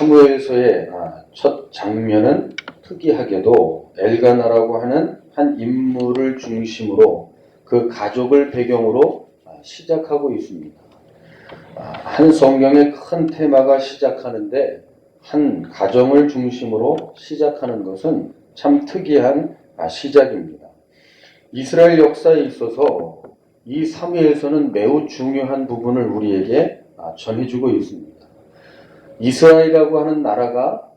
사무엘서의 첫 장면은 특이하게도 엘가나라고 하는 한 인물을 중심으로 그 가족을 배경으로 시작하고 있습니다. 한 성경의 큰 테마가 시작하는데 한 가정을 중심으로 시작하는 것은 참 특이한 시작입니다. 이스라엘 역사에 있어서 이 사무엘서는 매우 중요한 부분을 우리에게 전해주고 있습니다. 이스라엘이라고 하는 나라가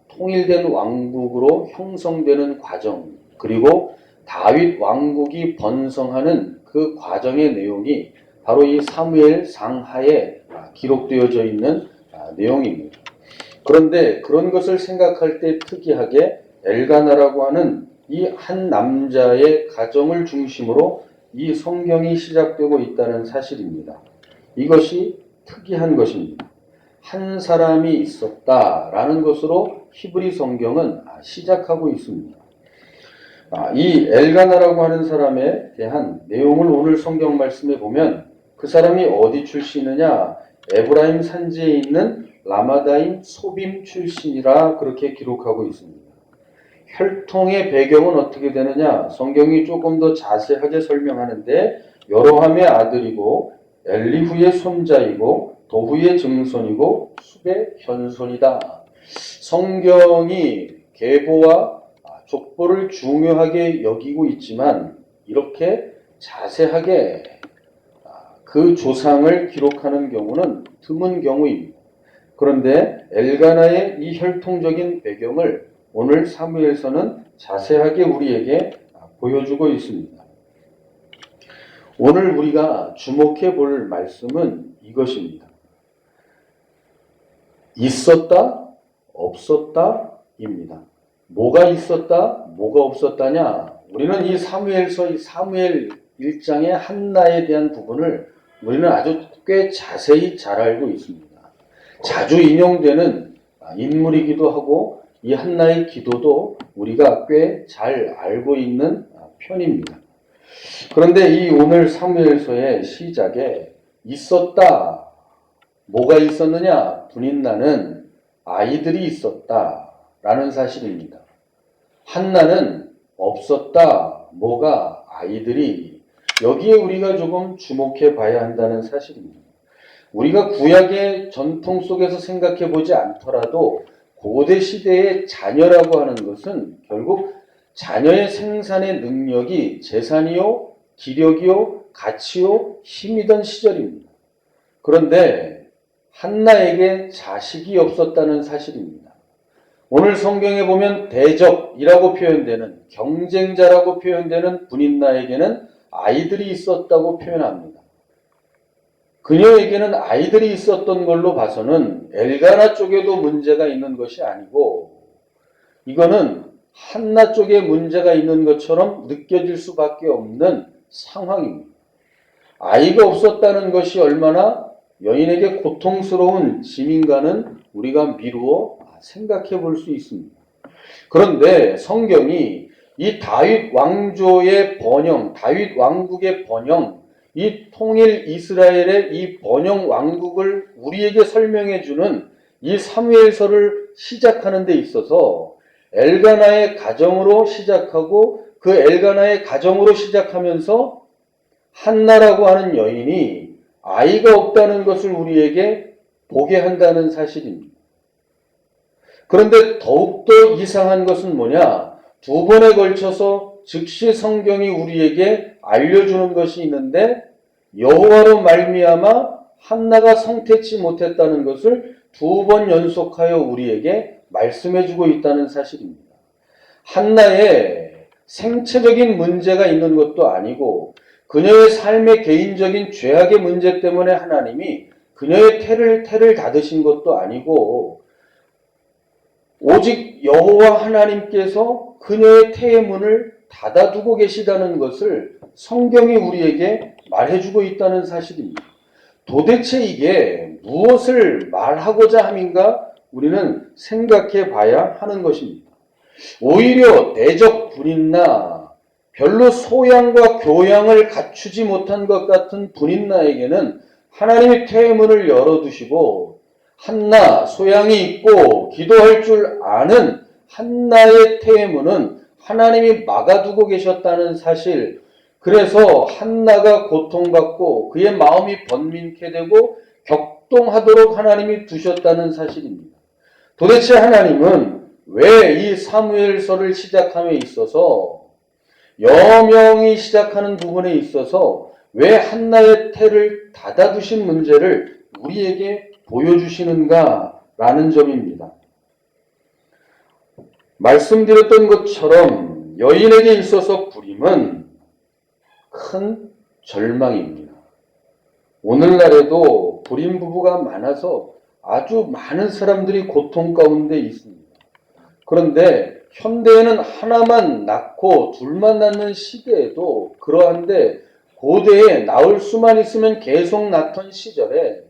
통일된 왕국으로 형성되는 과정, 그리고 다윗 왕국이 번성하는 그 과정의 내용이 바로 이 사무엘 상하에 기록되어져 있는 내용입니다. 그런데 그런 것을 생각할 때 특이하게 엘가나라고 하는 이 한 남자의 가정을 중심으로 이 성경이 시작되고 있다는 사실입니다. 이것이 특이한 것입니다. 한 사람이 있었다라는 것으로 히브리 성경은 시작하고 있습니다. 이 엘가나라고 하는 사람에 대한 내용을 오늘 성경 말씀에 보면 그 사람이 어디 출신이냐? 에브라임 산지에 있는 라마다임 소빔 출신이라 그렇게 기록하고 있습니다. 혈통의 배경은 어떻게 되느냐? 성경이 조금 더 자세하게 설명하는데 여로함의 아들이고 엘리후의 손자이고 도후의 증손이고 숲의 현손이다. 성경이 계보와 족보를 중요하게 여기고 있지만 이렇게 자세하게 그 조상을 기록하는 경우는 드문 경우입니다. 그런데 엘가나의 이 혈통적인 배경을 오늘 사무엘서는 자세하게 우리에게 보여주고 있습니다. 오늘 우리가 주목해 볼 말씀은 이것입니다. 있었다, 없었다입니다. 뭐가 있었다, 뭐가 없었다냐? 우리는 이 사무엘서, 이 사무엘 1장의 한나에 대한 부분을 우리는 아주 꽤 자세히 잘 알고 있습니다. 자주 인용되는 인물이기도 하고 이 한나의 기도도 우리가 꽤 잘 알고 있는 편입니다. 그런데 이 오늘 사무엘서의 시작에 있었다, 뭐가 있었느냐? 분인나는 아이들이 있었다라는 사실입니다. 한나는 없었다, 뭐가 아이들이, 여기에 우리가 조금 주목해 봐야 한다는 사실입니다. 우리가 구약의 전통 속에서 생각해 보지 않더라도 고대 시대의 자녀라고 하는 것은 결국 자녀의 생산의 능력이 재산이요, 기력이요, 가치요, 힘이던 시절입니다. 그런데 한나에게 자식이 없었다는 사실입니다. 오늘 성경에 보면 대적이라고 표현되는, 경쟁자라고 표현되는 분인나에게는 아이들이 있었다고 표현합니다. 그녀에게는 아이들이 있었던 걸로 봐서는 엘가나 쪽에도 문제가 있는 것이 아니고 이거는 한나 쪽에 문제가 있는 것처럼 느껴질 수밖에 없는 상황입니다. 아이가 없었다는 것이 얼마나 여인에게 고통스러운 짐인가는 우리가 미루어 생각해 볼 수 있습니다. 그런데 성경이 이 다윗 왕조의 번영, 다윗 왕국의 번영, 이 통일 이스라엘의 이 번영 왕국을 우리에게 설명해 주는 이 사무엘서를 시작하는 데 있어서 엘가나의 가정으로 시작하고 그 엘가나의 가정으로 시작하면서 한나라고 하는 여인이 아이가 없다는 것을 우리에게 보게 한다는 사실입니다. 그런데 더욱더 이상한 것은 뭐냐? 두 번에 걸쳐서 즉시 성경이 우리에게 알려주는 것이 있는데 여호와로 말미암아 한나가 성태치 못했다는 것을 두 번 연속하여 우리에게 말씀해주고 있다는 사실입니다. 한나의 생체적인 문제가 있는 것도 아니고 그녀의 삶의 개인적인 죄악의 문제 때문에 하나님이 그녀의 태를 닫으신 것도 아니고 오직 여호와 하나님께서 그녀의 태의 문을 닫아두고 계시다는 것을 성경이 우리에게 말해주고 있다는 사실입니다. 도대체 이게 무엇을 말하고자 함인가 우리는 생각해 봐야 하는 것입니다. 오히려 대적 분인나, 별로 소양과 교양을 갖추지 못한 것 같은 분인나에게는 하나님이 태의 문을 열어두시고 한나, 소양이 있고 기도할 줄 아는 한나의 태문은 하나님이 막아두고 계셨다는 사실, 그래서 한나가 고통받고 그의 마음이 번민케 되고 격동하도록 하나님이 두셨다는 사실입니다. 도대체 하나님은 왜 이 사무엘서를 시작함에 있어서, 여명이 시작하는 부분에 있어서 왜 한나의 태를 닫아두신 문제를 우리에게 보여주시는가라는 점입니다. 말씀드렸던 것처럼 여인에게 있어서 불임은 큰 절망입니다. 오늘날에도 불임 부부가 많아서 아주 많은 사람들이 고통 가운데 있습니다. 그런데 현대에는 하나만 낳고 둘만 낳는 시대에도 그러한데, 고대에 낳을 수만 있으면 계속 낳던 시절에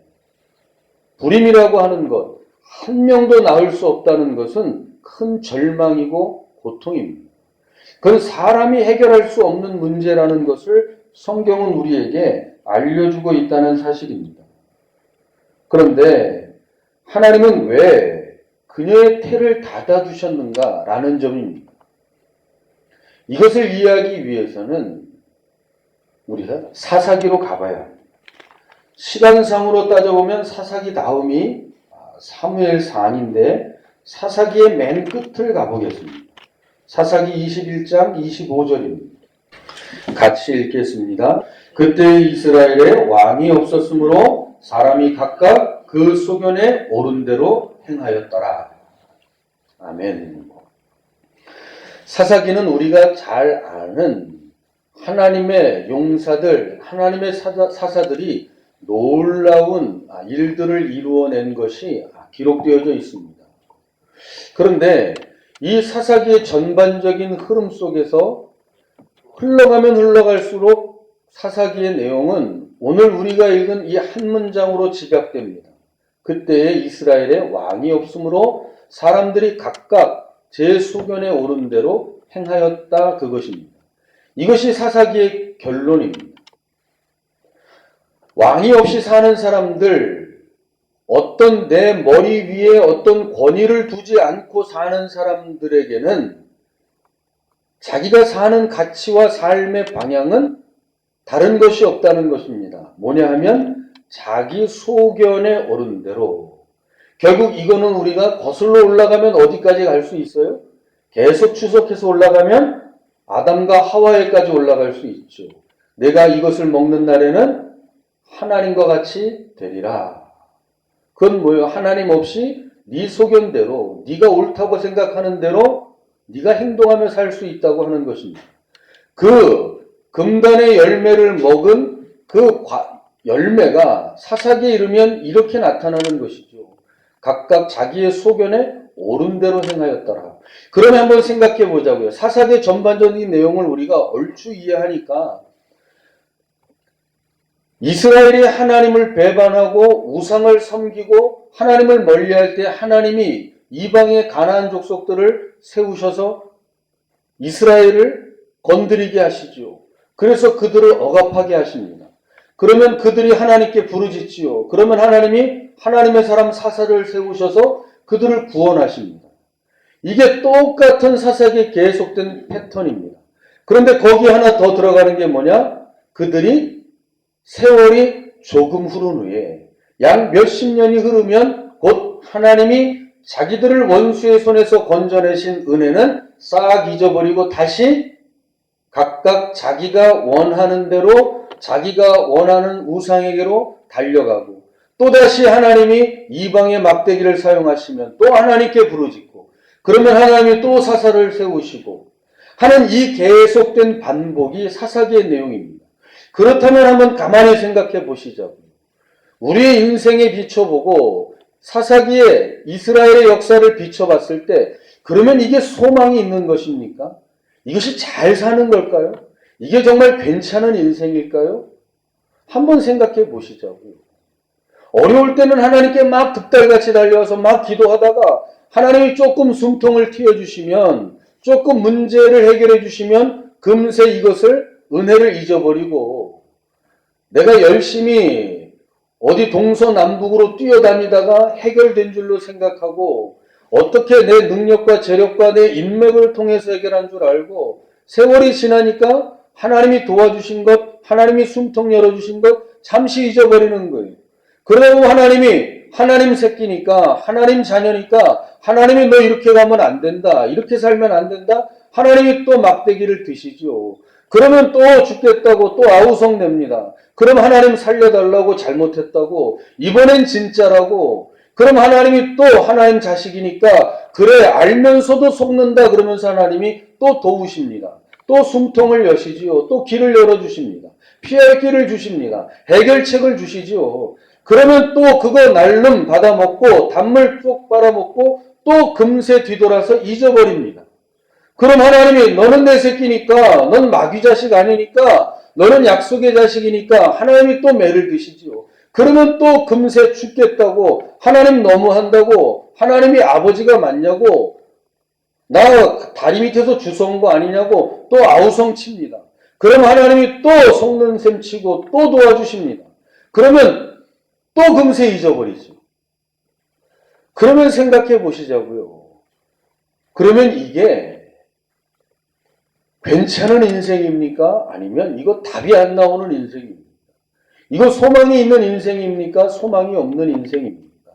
불임이라고 하는 것, 한 명도 낳을 수 없다는 것은 큰 절망이고 고통입니다. 그건 사람이 해결할 수 없는 문제라는 것을 성경은 우리에게 알려주고 있다는 사실입니다. 그런데 하나님은 왜 그녀의 태를 닫아두셨는가라는 점입니다. 이것을 이해하기 위해서는 우리가 사사기로 가봐야 합니다. 시간상으로 따져보면 사사기 다음이 사무엘상인데 사사기의 맨 끝을 가보겠습니다. 사사기 21장 25절입니다. 같이 읽겠습니다. 그때 이스라엘에 왕이 없었으므로 사람이 각각 그 소견에 옳은 대로 행하였더라. 아멘. 사사기는 우리가 잘 아는 하나님의 용사들, 하나님의 사사들이 놀라운 일들을 이루어낸 것이 기록되어져 있습니다. 그런데 이 사사기의 전반적인 흐름 속에서 흘러가면 흘러갈수록 사사기의 내용은 오늘 우리가 읽은 이 한 문장으로 집약됩니다. 그때에 이스라엘에 왕이 없으므로 사람들이 각각 제 소견에 오른 대로 행하였다, 그것입니다. 이것이 사사기의 결론입니다. 왕이 없이 사는 사람들, 어떤 내 머리 위에 어떤 권위를 두지 않고 사는 사람들에게는 자기가 사는 가치와 삶의 방향은 다른 것이 없다는 것입니다. 뭐냐 하면 자기 소견에 오른 대로. 결국 이거는 우리가 거슬러 올라가면 어디까지 갈 수 있어요? 계속 추석해서 올라가면 아담과 하와에까지 올라갈 수 있죠. 내가 이것을 먹는 날에는 하나님과 같이 되리라. 그건 뭐예요? 하나님 없이 네 소견대로, 네가 옳다고 생각하는 대로 네가 행동하며 살 수 있다고 하는 것입니다. 그 금단의 열매를 먹은 그 열매가 사사기에 이르면 이렇게 나타나는 것이죠. 각각 자기의 소견에 옳은 대로 행하였더라. 그러면 한번 생각해 보자고요. 사사기의 전반적인 내용을 우리가 얼추 이해하니까 이스라엘이 하나님을 배반하고 우상을 섬기고 하나님을 멀리할 때 하나님이 이방의 가나안 족속들을 세우셔서 이스라엘을 건드리게 하시죠. 그래서 그들을 억압하게 하십니다. 그러면 그들이 하나님께 부르짖지요. 그러면 하나님이 하나님의 사람 사사를 세우셔서 그들을 구원하십니다. 이게 똑같은 사사기에 계속된 패턴입니다. 그런데 거기 하나 더 들어가는 게 뭐냐? 그들이 세월이 조금 흐른 후에 약 몇십 년이 흐르면 곧 하나님이 자기들을 원수의 손에서 건져내신 은혜는 싹 잊어버리고 다시 각각 자기가 원하는 대로 자기가 원하는 우상에게로 달려가고, 또다시 하나님이 이방의 막대기를 사용하시면 또 하나님께 부르짖고, 그러면 하나님이 또 사사를 세우시고 하는 이 계속된 반복이 사사기의 내용입니다. 그렇다면 한번 가만히 생각해 보시죠. 우리의 인생에 비춰보고 사사기에 이스라엘의 역사를 비춰봤을 때 그러면 이게 소망이 있는 것입니까? 이것이 잘 사는 걸까요? 이게 정말 괜찮은 인생일까요? 한번 생각해 보시자고요. 어려울 때는 하나님께 막 득달같이 달려와서 막 기도하다가 하나님이 조금 숨통을 틔워주시면, 조금 문제를 해결해 주시면 금세 이것을, 은혜를 잊어버리고 내가 열심히 어디 동서남북으로 뛰어다니다가 해결된 줄로 생각하고 어떻게 내 능력과 재력과 내 인맥을 통해서 해결한 줄 알고 세월이 지나니까 하나님이 도와주신 것, 하나님이 숨통 열어주신 것 잠시 잊어버리는 거예요. 그러고 하나님이 하나님 새끼니까 하나님 자녀니까 하나님이 너 이렇게 가면 안 된다. 이렇게 살면 안 된다. 하나님이 또 막대기를 드시죠. 그러면 또 죽겠다고 또 아우성 냅니다. 그럼 하나님 살려달라고 잘못했다고 이번엔 진짜라고 그럼 하나님이 또 하나님 자식이니까 그래 알면서도 속는다 그러면서 하나님이 또 도우십니다. 또 숨통을 여시지요. 또 길을 열어주십니다. 피할 길을 주십니다. 해결책을 주시지요. 그러면 또 그거 날름 받아먹고 단물 쭉 빨아먹고 또 금세 뒤돌아서 잊어버립니다. 그럼 하나님이 너는 내 새끼니까 넌 마귀 자식 아니니까 너는 약속의 자식이니까 하나님이 또 매를 드시지요. 그러면 또 금세 죽겠다고 하나님 너무한다고 하나님이 아버지가 맞냐고 나 다리 밑에서 주워온 거 아니냐고 또 아우성 칩니다. 그럼 하나님이 또 속는 셈 치고 또 도와주십니다. 그러면 또 금세 잊어버리죠. 그러면 생각해 보시자고요. 그러면 이게 괜찮은 인생입니까? 아니면 이거 답이 안 나오는 인생입니까? 이거 소망이 있는 인생입니까? 소망이 없는 인생입니까?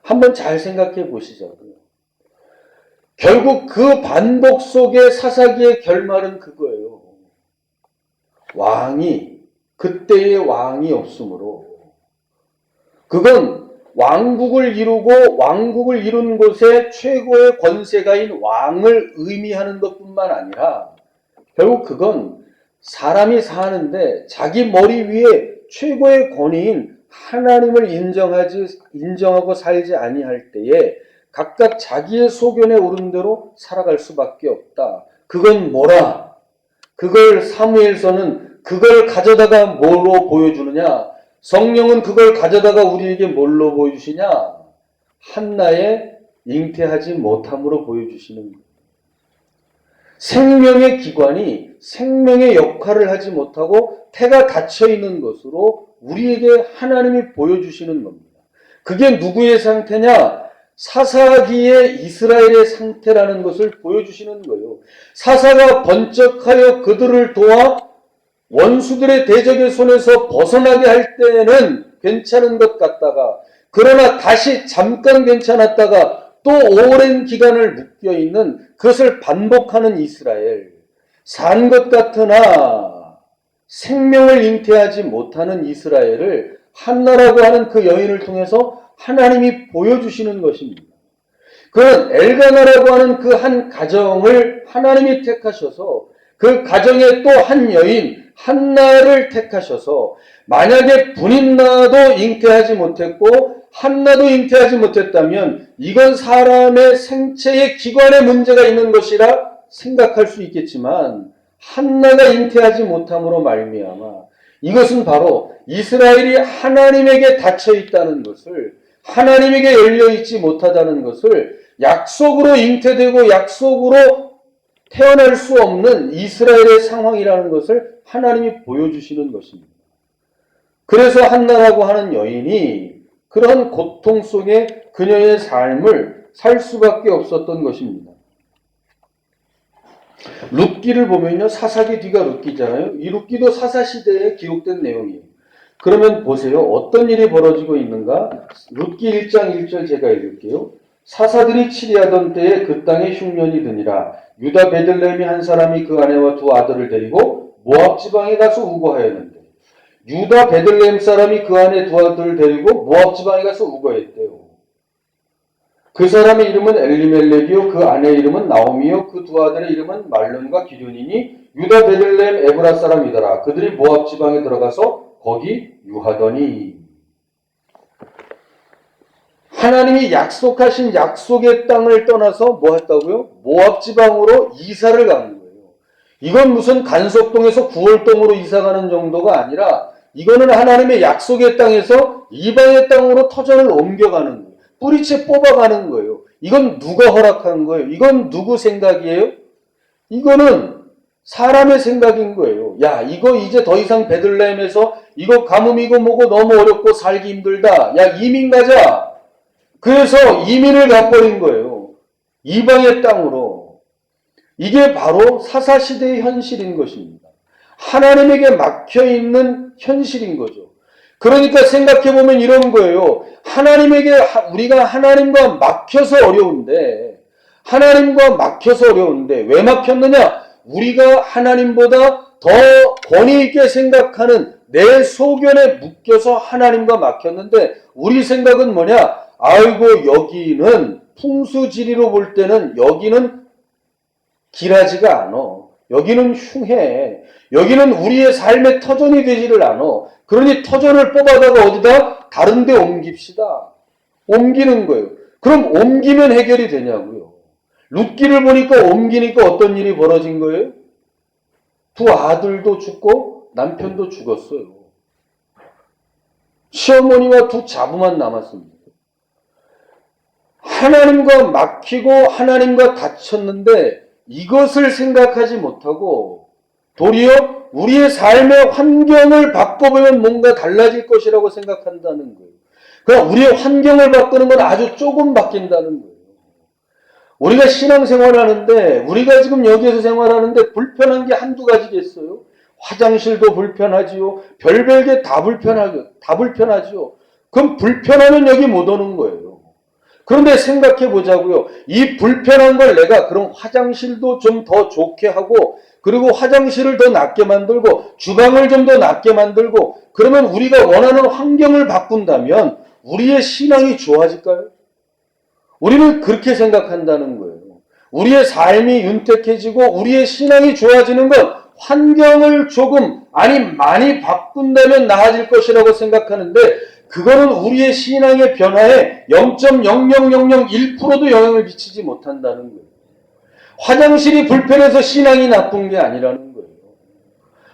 한번 잘 생각해 보시자고요. 결국 그 반복 속에 사사기의 결말은 그거예요. 그때의 왕이 없으므로 그건 왕국을 이룬 곳에 최고의 권세가인 왕을 의미하는 것뿐만 아니라 결국 그건 사람이 사는데 자기 머리 위에 최고의 권위인 하나님을 인정하고 살지 아니할 때에 각각 자기의 소견에 오른 대로 살아갈 수밖에 없다. 그건 뭐라? 그걸 사무엘서는 그걸 가져다가 뭘로 보여주느냐? 성령은 그걸 가져다가 우리에게 뭘로 보여주시냐? 한나의 잉태하지 못함으로 보여주시는 거예요. 생명의 기관이 생명의 역할을 하지 못하고 태가 닫혀있는 것으로 우리에게 하나님이 보여주시는 겁니다. 그게 누구의 상태냐? 사사기의 이스라엘의 상태라는 것을 보여주시는 거예요. 사사가 번쩍하여 그들을 도와 원수들의 대적의 손에서 벗어나게 할 때는 괜찮은 것 같다가 그러나 다시 잠깐 괜찮았다가 또 오랜 기간을 묶여있는 그것을 반복하는 이스라엘. 산 것 같으나 생명을 잉태하지 못하는 이스라엘을 한나라고 하는 그 여인을 통해서 하나님이 보여주시는 것입니다. 그런 엘가나라고 하는 그 한 가정을 하나님이 택하셔서 그 가정에 또 한 여인 한나를 택하셔서 만약에 분인나도 잉태하지 못했고 한나도 잉태하지 못했다면 이건 사람의 생체의 기관에 문제가 있는 것이라 생각할 수 있겠지만 한나가 잉태하지 못함으로 말미암아 이것은 바로 이스라엘이 하나님에게 닫혀 있다는 것을 하나님에게 열려 있지 못하다는 것을 약속으로 잉태되고 약속으로 태어날 수 없는 이스라엘의 상황이라는 것을 하나님이 보여주시는 것입니다. 그래서 한나라고 하는 여인이 그런 고통 속에 그녀의 삶을 살 수밖에 없었던 것입니다. 룻기를 보면요. 사사기 뒤가 룻기잖아요. 이 룻기도 사사시대에 기록된 내용이에요. 그러면 보세요. 어떤 일이 벌어지고 있는가? 룻기 1장 1절 제가 읽을게요. 사사들이 치리하던 때에 그 땅에 흉년이 드니라. 유다 베들레헴이 한 사람이 그 아내와 두 아들을 데리고 모압 지방에 가서 우거하였는데 유다 베들레헴 사람이 그 아내 두 아들을 데리고 모압 지방에 가서 우거했대요. 그 사람의 이름은 엘리멜렉이요 그 아내의 이름은 나오미요 그 두 아들의 이름은 말론과 기륜이니 유다 베들레헴 에브라 사람이더라. 그들이 모압 지방에 들어가서 거기 유하더니 하나님이 약속하신 약속의 땅을 떠나서 뭐 했다고요? 모압 지방으로 이사를 간 거예요. 이건 무슨 간석동에서 구월동으로 이사가는 정도가 아니라 이거는 하나님의 약속의 땅에서 이방의 땅으로 터전을 옮겨가는 거예요. 뿌리채 뽑아가는 거예요. 이건 누가 허락한 거예요? 이건 누구 생각이에요? 이거는 사람의 생각인 거예요. 야, 이거 이제 더 이상 베들레헴에서 이거 가뭄이고 뭐고 너무 어렵고 살기 힘들다. 야, 이민 가자. 그래서 이민을 가버린 거예요. 이방의 땅으로. 이게 바로 사사시대의 현실인 것입니다. 하나님에게 막혀있는 현실인 거죠. 그러니까 생각해보면 이런 거예요. 우리가 하나님과 막혀서 어려운데, 왜 막혔느냐? 우리가 하나님보다 더 권위 있게 생각하는 내 소견에 묶여서 하나님과 막혔는데, 우리 생각은 뭐냐? 아이고, 여기는 풍수지리로 볼 때는 여기는 길하지가 않아. 여기는 흉해. 여기는 우리의 삶의 터전이 되지를 않아. 그러니 터전을 뽑아다가 어디다? 다른 데 옮깁시다. 옮기는 거예요. 그럼 옮기면 해결이 되냐고요. 룻기를 보니까 옮기니까 어떤 일이 벌어진 거예요? 두 아들도 죽고 남편도 죽었어요. 시어머니와 두 자부만 남았습니다. 하나님과 막히고 하나님과 다쳤는데 이것을 생각하지 못하고 도리어 우리의 삶의 환경을 바꿔보면 뭔가 달라질 것이라고 생각한다는 거예요. 그러니까 우리의 환경을 바꾸는 건 아주 조금 바뀐다는 거예요. 우리가 신앙생활을 하는데, 우리가 지금 여기에서 생활하는데 불편한 게 한두 가지겠어요? 화장실도 불편하지요. 별별 게 다 불편하지요. 그럼 불편하면 여기 못 오는 거예요. 그런데 생각해 보자고요. 이 불편한 걸 내가 그럼 화장실도 좀 더 좋게 하고, 그리고 화장실을 더 낫게 만들고, 주방을 좀 더 낫게 만들고, 그러면 우리가 원하는 환경을 바꾼다면 우리의 신앙이 좋아질까요? 우리는 그렇게 생각한다는 거예요. 우리의 삶이 윤택해지고 우리의 신앙이 좋아지는 건 환경을 조금, 아니 많이 바꾼다면 나아질 것이라고 생각하는데, 그거는 우리의 신앙의 변화에 0.00001%도 영향을 미치지 못한다는 거예요. 화장실이 불편해서 신앙이 나쁜 게 아니라는 거예요.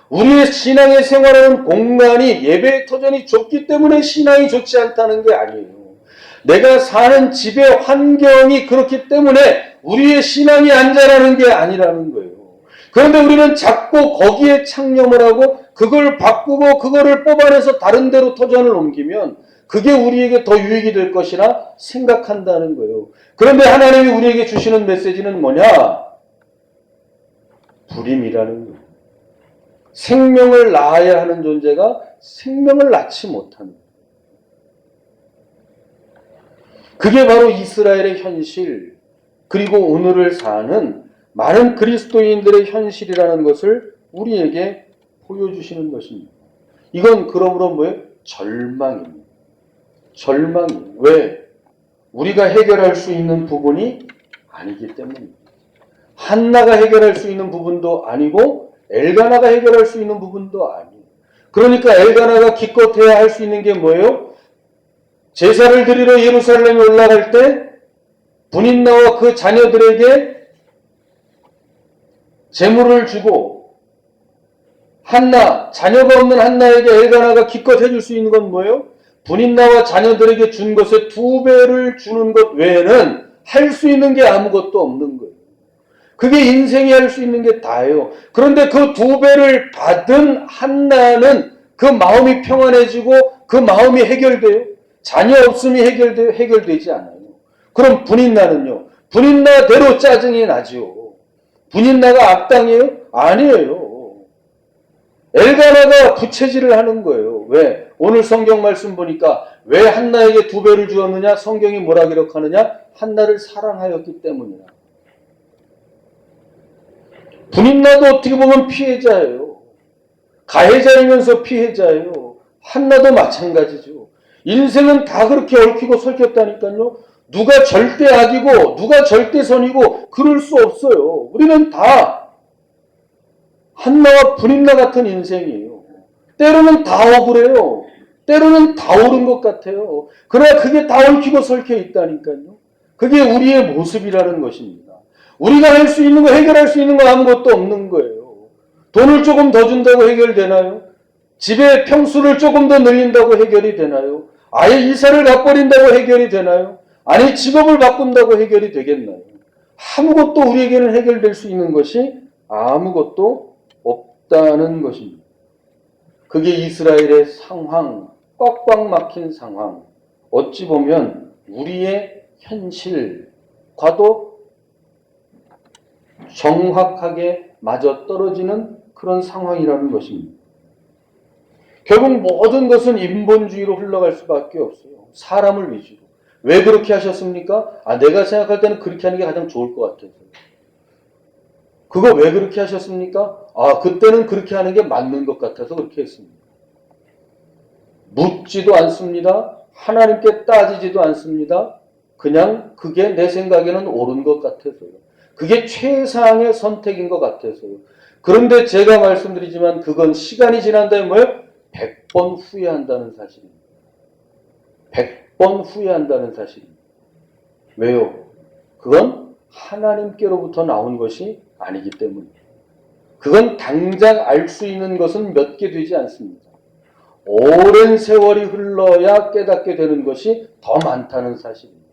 우리의 신앙의 생활하는 공간이, 예배의 터전이 좁기 때문에 신앙이 좋지 않다는 게 아니에요. 내가 사는 집의 환경이 그렇기 때문에 우리의 신앙이 안 자라는 게 아니라는 거예요. 그런데 우리는 자꾸 거기에 창념을 하고 그걸 바꾸고 그거를 뽑아내서 다른 데로 터전을 옮기면 그게 우리에게 더 유익이 될 것이라 생각한다는 거예요. 그런데 하나님이 우리에게 주시는 메시지는 뭐냐? 불임이라는 거예요. 생명을 낳아야 하는 존재가 생명을 낳지 못하는 거예요. 그게 바로 이스라엘의 현실, 그리고 오늘을 사는 많은 그리스도인들의 현실이라는 것을 우리에게 보여주시는 것입니다. 이건 그러므로 뭐예요? 절망입니다. 절망이에요. 왜? 우리가 해결할 수 있는 부분이 아니기 때문입니다. 한나가 해결할 수 있는 부분도 아니고 엘가나가 해결할 수 있는 부분도 아니에요. 그러니까 엘가나가 기껏해야 할 수 있는 게 뭐예요? 제사를 드리러 예루살렘에 올라갈 때 분인나와 그 자녀들에게 제물을 주고, 자녀가 없는 한나에게 엘가나가 기껏 해줄 수 있는 건 뭐예요? 분인나와 자녀들에게 준 것의 2배를 주는 것 외에는 할 수 있는 게 아무것도 없는 거예요. 그게 인생이 할 수 있는 게 다예요. 그런데 그 2배를 받은 한나는 그 마음이 평안해지고 그 마음이 해결돼요? 자녀 없음이 해결되지 않아요. 그럼 분인나는요? 분인나대로 짜증이 나지요. 분인나가 악당이에요? 아니에요. 엘가나가 부채질을 하는 거예요. 왜? 오늘 성경 말씀 보니까 왜 한나에게 2배를 주었느냐? 성경이 뭐라 기록하느냐? 한나를 사랑하였기 때문이라. 분인나도 어떻게 보면 피해자예요. 가해자이면서 피해자예요. 한나도 마찬가지죠. 인생은 다 그렇게 얽히고 설켰다니까요. 누가 절대 악이고 누가 절대 선이고 그럴 수 없어요. 우리는 다 한나와 분인나 같은 인생이에요. 때로는 다 억울해요. 때로는 다 옳은 것 같아요. 그러나 그게 다 얽히고 설켜 있다니까요. 그게 우리의 모습이라는 것입니다. 우리가 할 수 있는 거, 해결할 수 있는 거 아무것도 없는 거예요. 돈을 조금 더 준다고 해결되나요? 집의 평수를 조금 더 늘린다고 해결이 되나요? 아예 이사를 가버린다고 해결이 되나요? 아니 직업을 바꾼다고 해결이 되겠나요? 아무것도 우리에게는 해결될 수 있는 것이 아무것도 없다는 것입니다. 그게 이스라엘의 상황, 꽉꽉 막힌 상황, 어찌 보면 우리의 현실과도 정확하게 맞아떨어지는 그런 상황이라는 것입니다. 결국 모든 것은 인본주의로 흘러갈 수밖에 없어요. 사람을 위주로. 왜 그렇게 하셨습니까? 내가 생각할 때는 그렇게 하는 게 가장 좋을 것 같아서. 그거 왜 그렇게 하셨습니까? 그때는 그렇게 하는 게 맞는 것 같아서 그렇게 했습니다. 묻지도 않습니다. 하나님께 따지지도 않습니다. 그냥 그게 내 생각에는 옳은 것 같아서요. 그게 최상의 선택인 것 같아서요. 그런데 제가 말씀드리지만 그건 시간이 지난 다음에 뭐예요? 100번 후회한다는 사실입니다. 100번 후회한다는 사실입니다. 왜요? 그건 하나님께로부터 나온 것이 아니기 때문입니다. 그건 당장 알 수 있는 것은 몇 개 되지 않습니다. 오랜 세월이 흘러야 깨닫게 되는 것이 더 많다는 사실입니다.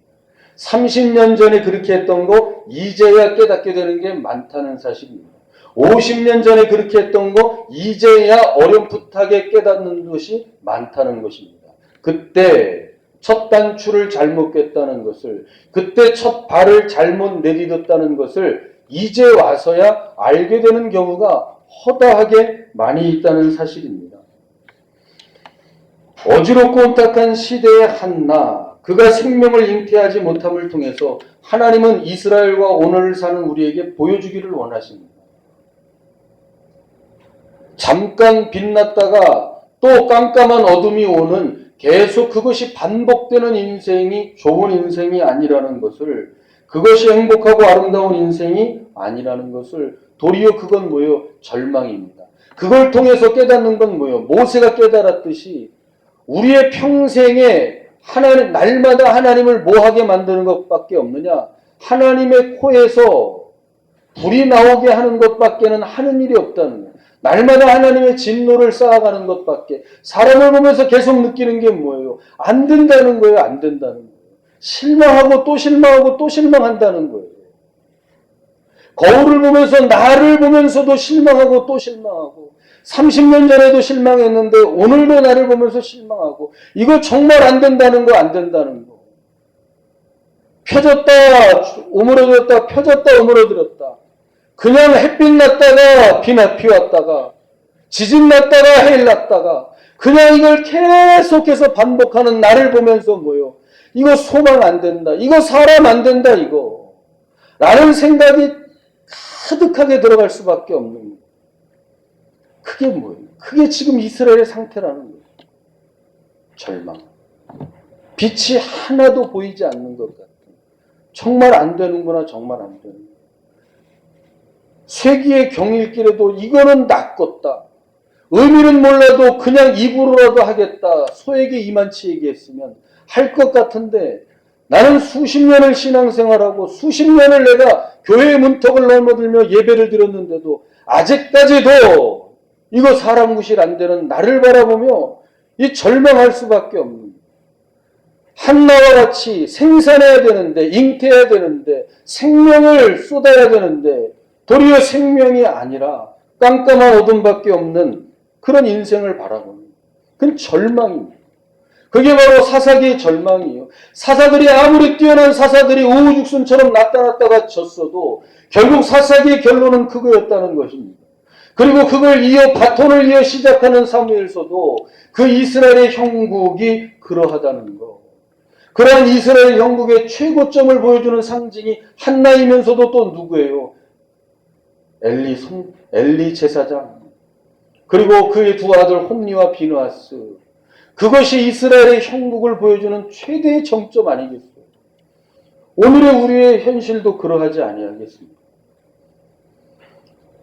30년 전에 그렇게 했던 거 이제야 깨닫게 되는 게 많다는 사실입니다. 50년 전에 그렇게 했던 거 이제야 어렴풋하게 깨닫는 것이 많다는 것입니다. 그때 첫 단추를 잘못 꼈다는 것을, 그때 첫 발을 잘못 내딛었다는 것을 이제 와서야 알게 되는 경우가 허다하게 많이 있다는 사실입니다. 어지럽고 혼탁한 시대의 한나, 그가 생명을 잉태하지 못함을 통해서 하나님은 이스라엘과 오늘을 사는 우리에게 보여주기를 원하십니다. 잠깐 빛났다가 또 깜깜한 어둠이 오는 계속 그것이 반복되는 인생이 좋은 인생이 아니라는 것을, 그것이 행복하고 아름다운 인생이 아니라는 것을, 도리어 그건 뭐예요? 절망입니다. 그걸 통해서 깨닫는 건 뭐예요? 모세가 깨달았듯이 우리의 평생에 하나님, 날마다 하나님을 뭐하게 만드는 것밖에 없느냐? 하나님의 코에서 불이 나오게 하는 것밖에는 하는 일이 없다는 거예요. 날마다 하나님의 진노를 쌓아가는 것밖에. 사람을 보면서 계속 느끼는 게 뭐예요? 안 된다는 거예요. 안 된다는 거예요. 실망하고 또 실망하고 또 실망한다는 거예요. 거울을 보면서 나를 보면서도 실망하고 또 실망하고, 30년 전에도 실망했는데 오늘도 나를 보면서 실망하고, 이거 정말 안 된다는 거, 안 된다는 거. 펴졌다 오므러졌다, 펴졌다 오므러들었다. 그냥 햇빛 났다가 비 왔다가, 지진 났다가 해일 났다가, 그냥 이걸 계속해서 반복하는 나를 보면서 뭐요? 이거 소망 안 된다, 이거 사람 안 된다, 이거 라는 생각이 가득하게 들어갈 수밖에 없는 거예요. 그게 뭐예요? 그게 지금 이스라엘의 상태라는 거예요. 절망. 빛이 하나도 보이지 않는 것 같은. 정말 안 되는구나, 정말 안 되는. 쇠기의 경일길에도 이거는 낫겠다. 의미는 몰라도 그냥 입으로라도 하겠다. 소에게 이만치 얘기했으면 할 것 같은데, 나는 수십 년을 신앙생활하고 수십 년을 내가 교회의 문턱을 넘어들며 예배를 드렸는데도 아직까지도 이거 사람 구실 안 되는 나를 바라보며 이 절망할 수밖에 없는, 한나와 같이 생산해야 되는데, 잉태해야 되는데, 생명을 쏟아야 되는데 도리어 생명이 아니라 깜깜한 어둠밖에 없는 그런 인생을 바라보는, 그건 절망입니다. 그게 바로 사사기의 절망이에요. 사사들이 아무리 뛰어난 사사들이 우후죽순처럼 나타났다가 졌어도 결국 사사기의 결론은 그거였다는 것입니다. 그리고 그걸 바톤을 이어 시작하는 사무엘서도 그 이스라엘의 형국이 그러하다는 거. 그러한 이스라엘 형국의 최고점을 보여주는 상징이 한나이면서도 또 누구예요? 엘리 제사장. 그리고 그의 두 아들 홈리와 비느하스. 그것이 이스라엘의 형국을 보여주는 최대의 정점 아니겠어요? 오늘의 우리의 현실도 그러하지 아니하겠습니까?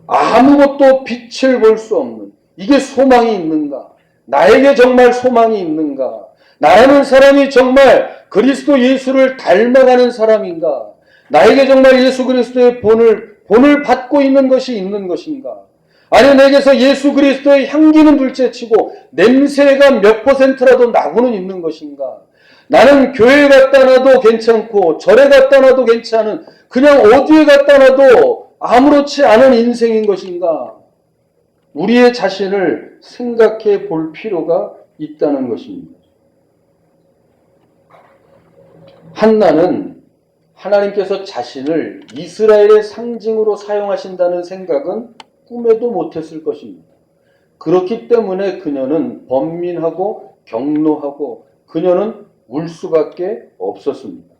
아무것도 빛을 볼 수 없는, 이게 소망이 있는가? 나에게 정말 소망이 있는가? 나라는 사람이 정말 그리스도 예수를 닮아가는 사람인가? 나에게 정말 예수 그리스도의 본을 받고 있는 것이 있는 것인가? 아니, 내게서 예수 그리스도의 향기는 둘째치고 냄새가 몇 %라도 나고는 있는 것인가? 나는 교회에 갖다 놔도 괜찮고 절에 갖다 놔도 괜찮은, 그냥 어디에 갖다 놔도 아무렇지 않은 인생인 것인가? 우리의 자신을 생각해 볼 필요가 있다는 것입니다. 한나는 하나님께서 자신을 이스라엘의 상징으로 사용하신다는 생각은 꿈에도 못했을 것입니다. 그렇기 때문에 그녀는 번민하고 격노하고 그녀는 울 수밖에 없었습니다.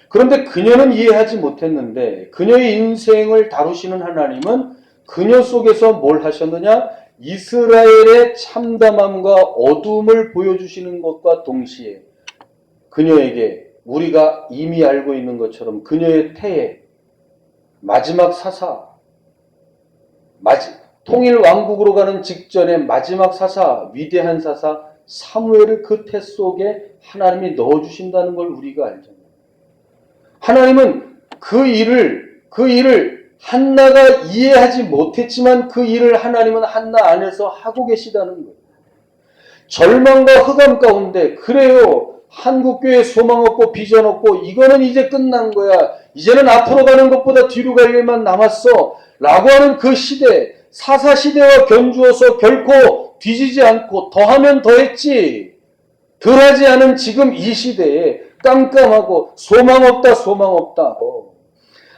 그런데 그녀는 이해하지 못했는데 그녀의 인생을 다루시는 하나님은 그녀 속에서 뭘 하셨느냐? 이스라엘의 참담함과 어둠을 보여주시는 것과 동시에 그녀에게 우리가 이미 알고 있는 것처럼 그녀의 태에 마지막 사사, 통일 왕국으로 가는 직전의 마지막 사사, 위대한 사사 사무엘을 그 태 속에 하나님이 넣어주신다는 걸 우리가 알잖아요. 하나님은 그 일을 한나가 이해하지 못했지만 그 일을 하나님은 한나 안에서 하고 계시다는 거예요. 절망과 흑암 가운데 그래요. 한국교회 소망 없고 비전 없고 이거는 이제 끝난 거야. 이제는 앞으로 가는 것보다 뒤로 갈 일만 남았어. 라고 하는 그 시대, 사사시대와 견주어서 결코 뒤지지 않고 더하면 더했지. 덜하지 않은 지금 이 시대에 깜깜하고 소망 없다 소망 없다.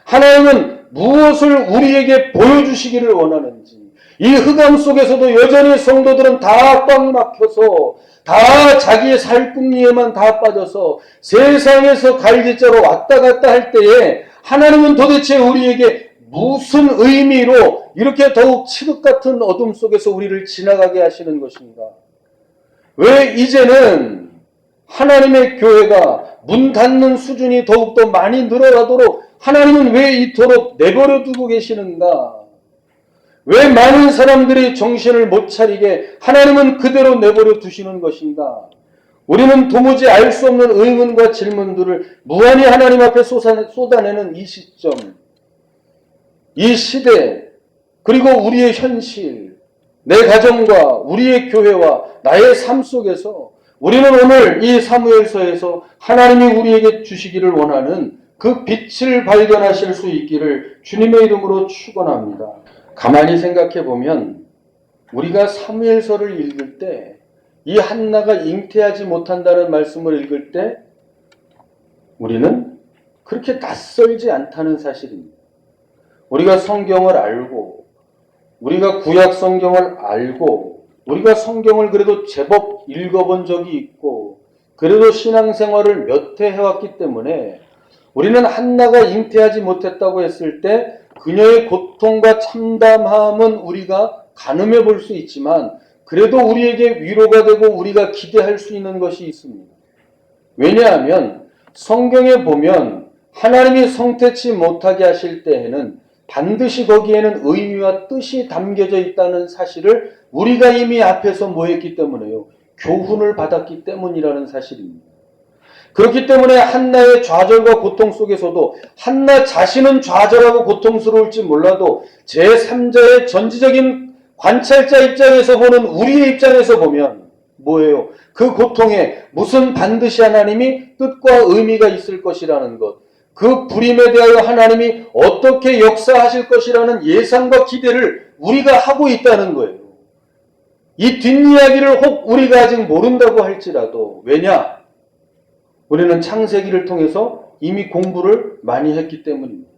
하나님은 무엇을 우리에게 보여주시기를 원하는지 이 흑암 속에서도 여전히 성도들은 다 꽉 막혀서 다 자기의 살궁리에만 다 빠져서 세상에서 갈대자로 왔다 갔다 할 때에 하나님은 도대체 우리에게 무슨 의미로 이렇게 더욱 칠흑 같은 어둠 속에서 우리를 지나가게 하시는 것인가? 왜 이제는 하나님의 교회가 문 닫는 수준이 더욱더 많이 늘어나도록 하나님은 왜 이토록 내버려 두고 계시는가? 왜 많은 사람들이 정신을 못 차리게 하나님은 그대로 내버려 두시는 것인가? 우리는 도무지 알 수 없는 의문과 질문들을 무한히 하나님 앞에 쏟아내는 이 시점, 이 시대, 그리고 우리의 현실, 내 가정과 우리의 교회와 나의 삶 속에서 우리는 오늘 이 사무엘서에서 하나님이 우리에게 주시기를 원하는 그 빛을 발견하실 수 있기를 주님의 이름으로 축원합니다. 가만히 생각해 보면 우리가 사무엘서를 읽을 때 이 한나가 잉태하지 못한다는 말씀을 읽을 때 우리는 그렇게 낯설지 않다는 사실입니다. 우리가 성경을 알고 우리가 구약 성경을 알고 우리가 성경을 그래도 제법 읽어본 적이 있고 그래도 신앙생활을 몇 해 해왔기 때문에 우리는 한나가 잉태하지 못했다고 했을 때 그녀의 고통과 참담함은 우리가 가늠해 볼 수 있지만 그래도 우리에게 위로가 되고 우리가 기대할 수 있는 것이 있습니다. 왜냐하면 성경에 보면 하나님이 성태치 못하게 하실 때에는 반드시 거기에는 의미와 뜻이 담겨져 있다는 사실을 우리가 이미 앞에서 뭐 했기 때문에요. 교훈을 받았기 때문이라는 사실입니다. 그렇기 때문에 한나의 좌절과 고통 속에서도 한나 자신은 좌절하고 고통스러울지 몰라도 제3자의 전지적인 관찰자 입장에서 보는 우리의 입장에서 보면 뭐예요? 그 고통에 무슨 반드시 하나님이 뜻과 의미가 있을 것이라는 것, 그 불임에 대하여 하나님이 어떻게 역사하실 것이라는 예상과 기대를 우리가 하고 있다는 거예요. 이 뒷이야기를 혹 우리가 아직 모른다고 할지라도 왜냐? 우리는 창세기를 통해서 이미 공부를 많이 했기 때문입니다.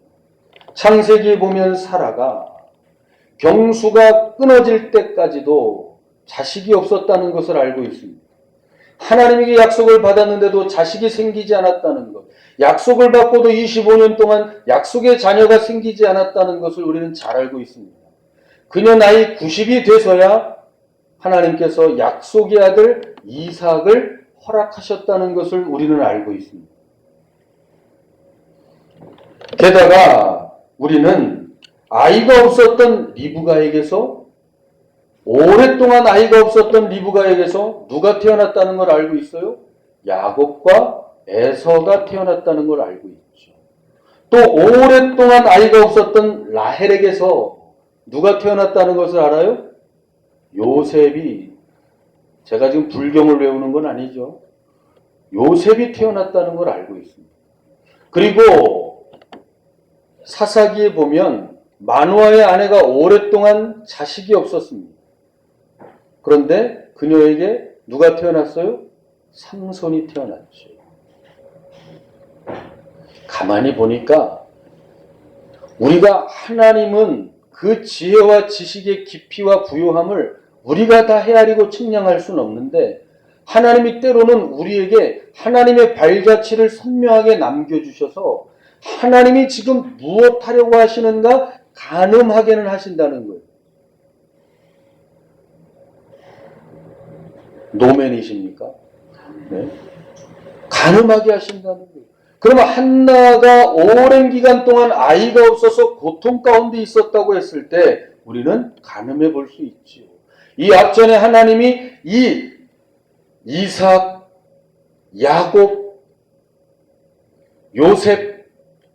창세기에 보면 사라가 경수가 끊어질 때까지도 자식이 없었다는 것을 알고 있습니다. 하나님에게 약속을 받았는데도 자식이 생기지 않았다는 것, 약속을 받고도 25년 동안 약속의 자녀가 생기지 않았다는 것을 우리는 잘 알고 있습니다. 그녀 나이 90이 돼서야 하나님께서 약속의 아들 이삭을 허락하셨다는 것을 우리는 알고 있습니다. 게다가 우리는 아이가 없었던 리브가에게서 오랫동안 아이가 없었던 리브가에게서 누가 태어났다는 걸 알고 있어요? 야곱과 에서가 태어났다는 걸 알고 있죠. 또 오랫동안 아이가 없었던 라헬에게서 누가 태어났다는 것을 알아요? 요셉이, 제가 지금 불경을 외우는 건 아니죠. 요셉이 태어났다는 걸 알고 있습니다. 그리고 사사기에 보면 마누아의 아내가 오랫동안 자식이 없었습니다. 그런데 그녀에게 누가 태어났어요? 삼손이 태어났죠. 가만히 보니까 우리가 하나님은 그 지혜와 지식의 깊이와 부요함을 우리가 다 헤아리고 측량할 수는 없는데 하나님이 때로는 우리에게 하나님의 발자취를 선명하게 남겨주셔서 하나님이 지금 무엇 하려고 하시는가 가늠하게는 하신다는 거예요. 노맨이십니까? 네. 가늠하게 하신다는 거예요. 그러면 한나가 오랜 기간 동안 아이가 없어서 고통 가운데 있었다고 했을 때 우리는 가늠해 볼 수 있지요. 이 앞전에 하나님이 이 이삭, 야곱, 요셉,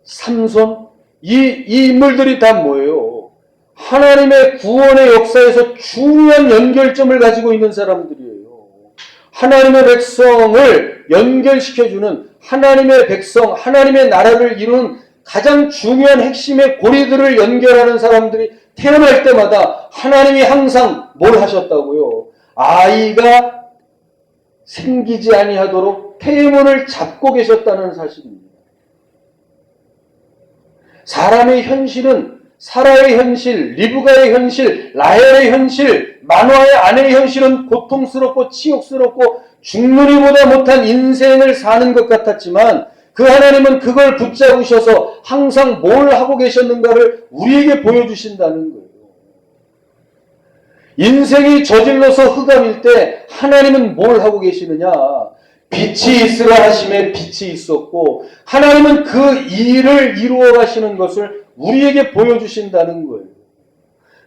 삼손 이 인물들이 다 뭐예요? 하나님의 구원의 역사에서 중요한 연결점을 가지고 있는 사람들이에요. 하나님의 백성을 연결시켜주는 하나님의 백성, 하나님의 나라를 이루는 가장 중요한 핵심의 고리들을 연결하는 사람들이 태어날 때마다 하나님이 항상 뭘 하셨다고요? 아이가 생기지 아니하도록 태문을 잡고 계셨다는 사실입니다. 사람의 현실은 사라의 현실, 리브가의 현실, 라헬의 현실, 마누아의 아내의 현실은 고통스럽고 치욕스럽고 죽누리보다 못한 인생을 사는 것 같았지만 그 하나님은 그걸 붙잡으셔서 항상 뭘 하고 계셨는가를 우리에게 보여주신다는 거예요. 인생이 저질러서 흑암일 때 하나님은 뭘 하고 계시느냐? 빛이 있으라 하심에 빛이 있었고 하나님은 그 일을 이루어 가시는 것을 우리에게 보여주신다는 거예요.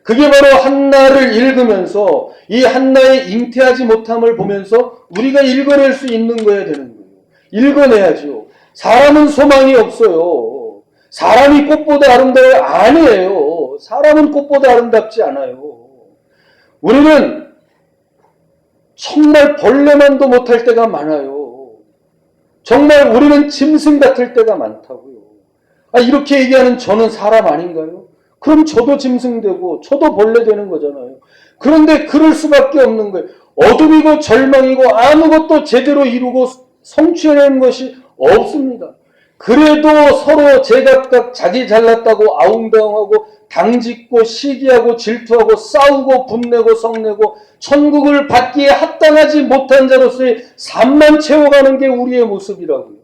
그게 바로 한나를 읽으면서 이 한나의 잉태하지 못함을 보면서 우리가 읽어낼 수 있는 거야 되는 거예요. 읽어내야죠. 사람은 소망이 없어요. 사람이 꽃보다 아름다워요? 아니에요. 사람은 꽃보다 아름답지 않아요. 우리는 정말 벌레만도 못할 때가 많아요. 정말 우리는 짐승 같을 때가 많다고요. 이렇게 얘기하는 저는 사람 아닌가요? 그럼 저도 짐승 되고 저도 벌레 되는 거잖아요. 그런데 그럴 수밖에 없는 거예요. 어둠이고 절망이고 아무것도 제대로 이루고 성취해내는 것이 없습니다. 그래도 서로 제각각 자기 잘났다고 아웅다웅하고 당짓고 시기하고 질투하고 싸우고 분내고 성내고 천국을 받기에 합당하지 못한 자로서의 삶만 채워가는 게 우리의 모습이라고요.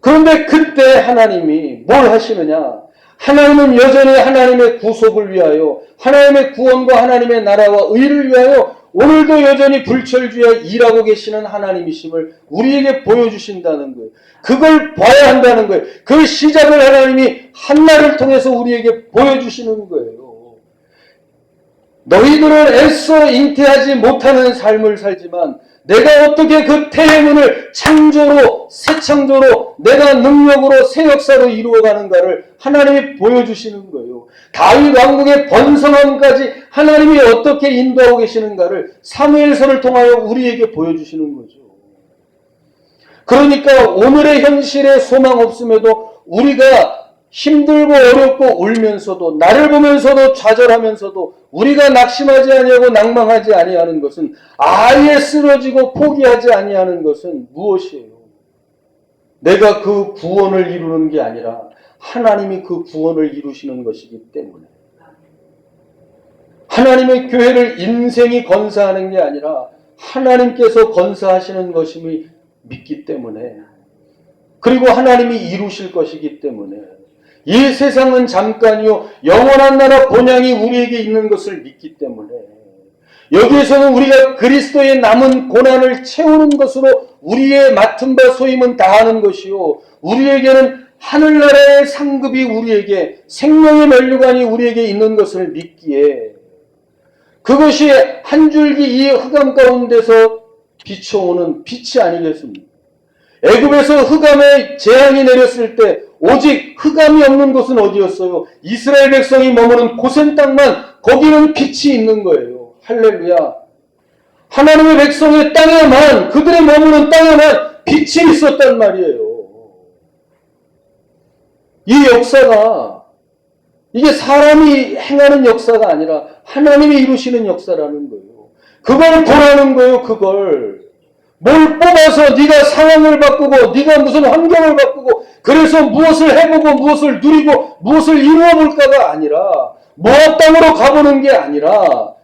그런데 그때 하나님이 뭘 하시느냐? 하나님은 여전히 하나님의 구속을 위하여 하나님의 구원과 하나님의 나라와 의를 위하여 오늘도 여전히 불철주야 일하고 계시는 하나님이심을 우리에게 보여주신다는 거예요. 그걸 봐야 한다는 거예요. 그 시작을 하나님이 한나를 통해서 우리에게 보여주시는 거예요. 너희들은 애써 잉태하지 못하는 삶을 살지만 내가 어떻게 그 태문을 창조로 새 창조로 내가 능력으로 새 역사로 이루어가는가를 하나님이 보여주시는 거예요. 다윗 왕국의 번성함까지 하나님이 어떻게 인도하고 계시는가를 사무엘서를 통하여 우리에게 보여주시는 거죠. 그러니까 오늘의 현실에 소망 없음에도 우리가 힘들고 어렵고 울면서도 나를 보면서도 좌절하면서도 우리가 낙심하지 아니하고 낭망하지 아니하는 것은 아예 쓰러지고 포기하지 아니하는 것은 무엇이에요? 내가 그 구원을 이루는 게 아니라 하나님이 그 구원을 이루시는 것이기 때문에 하나님의 교회를 인생이 건사하는 게 아니라 하나님께서 건사하시는 것임을 믿기 때문에 그리고 하나님이 이루실 것이기 때문에 이 세상은 잠깐이요 영원한 나라 본향이 우리에게 있는 것을 믿기 때문에 여기에서는 우리가 그리스도의 남은 고난을 채우는 것으로 우리의 맡은 바 소임은 다하는 것이요 우리에게는 하늘나라의 상급이 우리에게 생명의 면류관이 우리에게 있는 것을 믿기에 그것이 한 줄기 이 흑암 가운데서 비춰오는 빛이 아니겠습니까? 애굽에서 흑암의 재앙이 내렸을 때 오직 흑암이 없는 곳은 어디였어요? 이스라엘 백성이 머무는 고센 땅만 거기는 빛이 있는 거예요. 할렐루야. 하나님의 백성의 땅에만 그들의 머무는 땅에만 빛이 있었단 말이에요. 이 역사가 이게 사람이 행하는 역사가 아니라 하나님이 이루시는 역사라는 거예요. 그걸 보라는 거예요. 그걸. 뭘 뽑아서 네가 상황을 바꾸고 네가 무슨 환경을 바꾸고 그래서 무엇을 해보고 무엇을 누리고 무엇을 이루어볼까가 아니라 모압 땅으로 가보는 게 아니라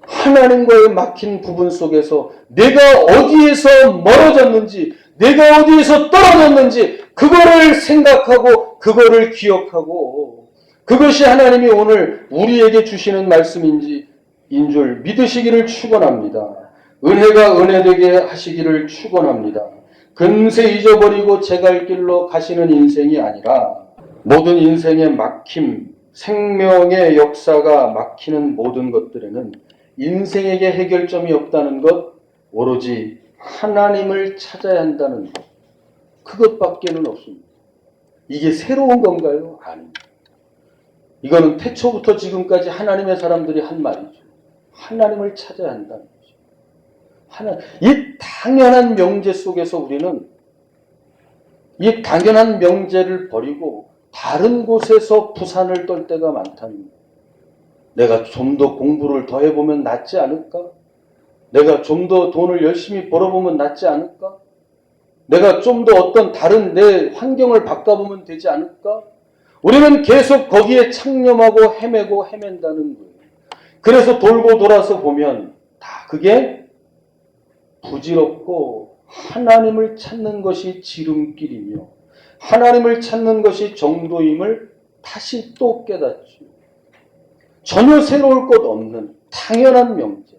하나님과의 막힌 부분 속에서 내가 어디에서 멀어졌는지 내가 어디에서 떨어졌는지 그거를 생각하고 그거를 기억하고 그것이 하나님이 오늘 우리에게 주시는 말씀인 줄 믿으시기를 축원합니다. 은혜가 은혜되게 하시기를 축원합니다. 금세 잊어버리고 제 갈 길로 가시는 인생이 아니라 모든 인생의 막힘, 생명의 역사가 막히는 모든 것들에는 인생에게 해결점이 없다는 것, 오로지 하나님을 찾아야 한다는 것, 그것밖에는 없습니다. 이게 새로운 건가요? 아닙니다. 이거는 태초부터 지금까지 하나님의 사람들이 한 말이죠. 하나님을 찾아야 한다는 거죠. 이 당연한 명제 속에서 우리는 이 당연한 명제를 버리고 다른 곳에서 부산을 떨 때가 많다는 거예요. 내가 좀 더 공부를 더 해보면 낫지 않을까? 내가 좀 더 돈을 열심히 벌어보면 낫지 않을까? 내가 좀 더 어떤 다른 내 환경을 바꿔보면 되지 않을까? 우리는 계속 거기에 창념하고 헤매고 헤맨다는 거예요. 그래서 돌고 돌아서 보면 다 그게 부질없고 하나님을 찾는 것이 지름길이며 하나님을 찾는 것이 정도임을 다시 또 깨닫죠. 전혀 새로울 것 없는 당연한 명제,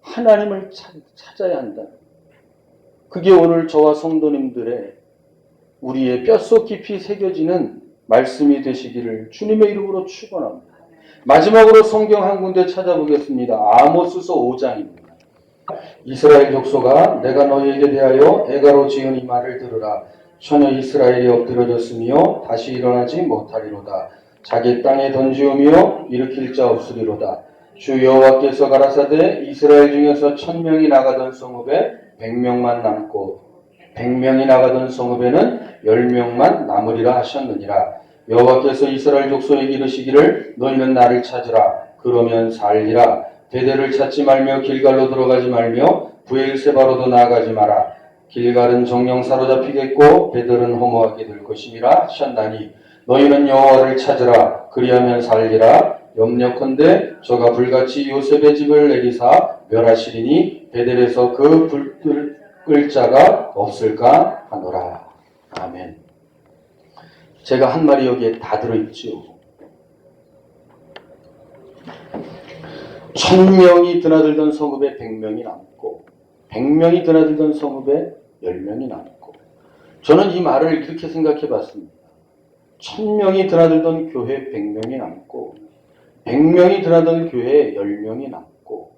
하나님을 찾아야 한다. 그게 오늘 저와 성도님들의 우리의 뼛속 깊이 새겨지는 말씀이 되시기를 주님의 이름으로 축원합니다. 마지막으로 성경 한 군데 찾아보겠습니다. 아모스서 5장입니다. 이스라엘 족속아 내가 너희에게 대하여 애가로 지은 이 말을 들으라. 전혀 이스라엘이 엎드려졌으며 다시 일어나지 못하리로다. 자기 땅에 던지우며 일으킬 자 없으리로다. 주 여호와께서 가라사대 이스라엘 중에서 1000명이 나가던 성읍에 100명만 남고 100명이 나가던 성읍에는 10명만 남으리라 하셨느니라. 여호와께서 이스라엘 족속에게 이르시기를 너희는 나를 찾으라. 그러면 살리라. 베델을 찾지 말며 길갈로 들어가지 말며 브엘세바로도 나아가지 마라. 길갈은 정령 사로잡히겠고 베델은 허무하게 될 것이니라 하셨나니 너희는 여호와를 찾으라. 그리하면 살리라. 염려컨대 저가 불같이 요셉의 집을 내리사 멸하시리니 베델에서 그 불 끌 자가 없을까 하노라. 아멘. 제가 한 말이 여기에 다 들어있죠. 1000명이 드나들던 성읍에 100명이 남고 100명이 드나들던 성읍에 10명이 남고 저는 이 말을 이렇게 생각해 봤습니다. 1000명이 드나들던 교회에 100명이 남고 100명이 드나들던 교회에 10명이 남고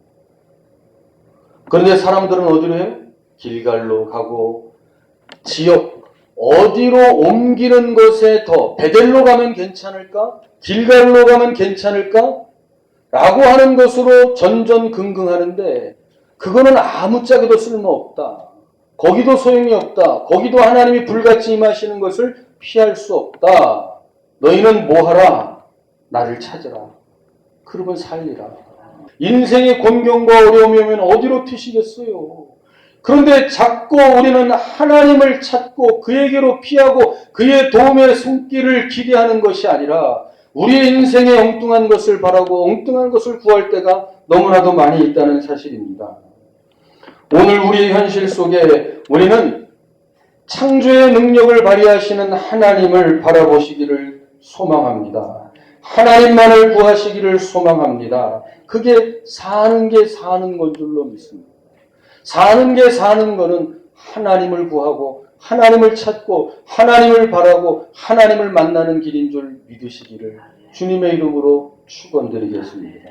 그런데 사람들은 어디로 해요? 길갈로 가고 지역 어디로 옮기는 것에 더 베델로 가면 괜찮을까? 길갈로 가면 괜찮을까? 라고 하는 것으로 전전긍긍하는데 그거는 아무짝에도 쓸모없다. 거기도 소용이 없다. 거기도 하나님이 불같이 임하시는 것을 피할 수 없다. 너희는 뭐하라? 나를 찾으라. 그러면 살리라. 인생의 곤경과 어려움이 오면 어디로 튀시겠어요? 그런데 자꾸 우리는 하나님을 찾고 그에게로 피하고 그의 도움의 손길을 기대하는 것이 아니라 우리의 인생에 엉뚱한 것을 바라고 엉뚱한 것을 구할 때가 너무나도 많이 있다는 사실입니다. 오늘 우리의 현실 속에 우리는 창조의 능력을 발휘하시는 하나님을 바라보시기를 소망합니다. 하나님만을 구하시기를 소망합니다. 그게 사는 게 사는 건 줄로 믿습니다. 사는 게 사는 거는 하나님을 구하고 하나님을 찾고 하나님을 바라고 하나님을 만나는 길인 줄 믿으시기를 주님의 이름으로 축원드리겠습니다.